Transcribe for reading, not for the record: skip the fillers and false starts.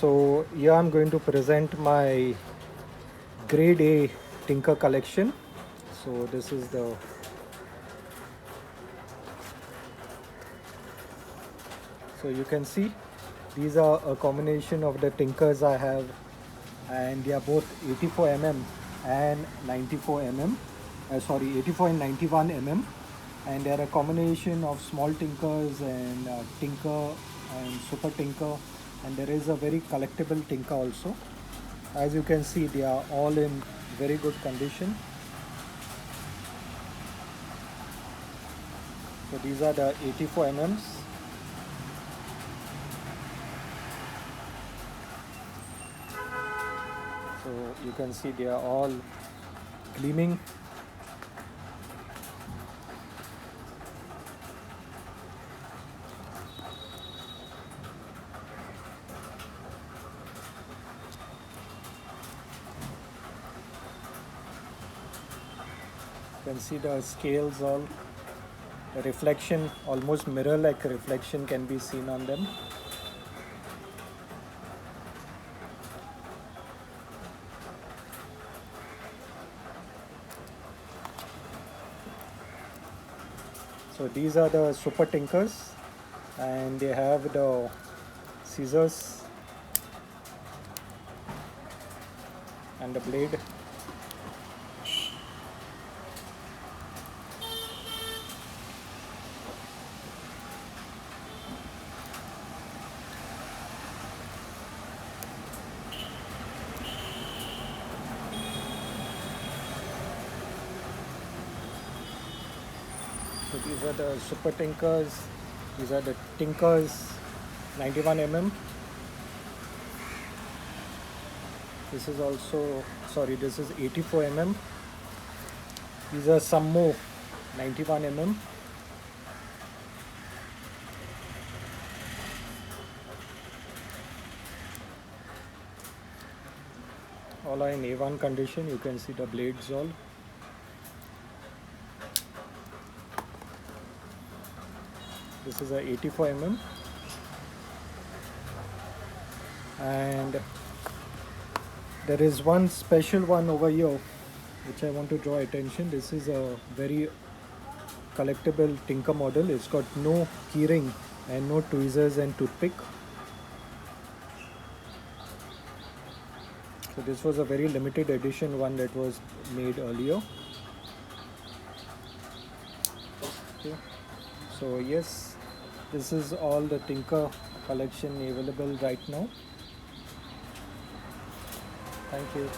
So here I'm going to present my grade A tinker collection. So this is the so you can see these are a combination of the tinkers I have, and they are both 84 mm and 94 mm. Sorry, 84 and 91 mm, and they are a combination of small tinkers and tinker and super tinker, and there is a very collectible tinker also. As you can see, they are all in very good condition. So these are the 84 mm. So you can see they are all gleaming. You can see the scales, all the reflection, almost mirror like reflection can be seen on them. So these are the super tinkers, and they have the scissors and the blade. So these are the super tinkers, these are the tinkers 91 mm. This is also, sorry, this is 84 mm. These are some more 91 mm. All are in A1 condition. You can see the blades all. This is a 84 mm, and there is one special one over here which I want to draw attention. This is a very collectible tinker model. It's got no keyring and no tweezers and toothpick. So this was a very limited edition one that was made earlier. Okay. So yes, this is all the tinker collection available right now. Thank you.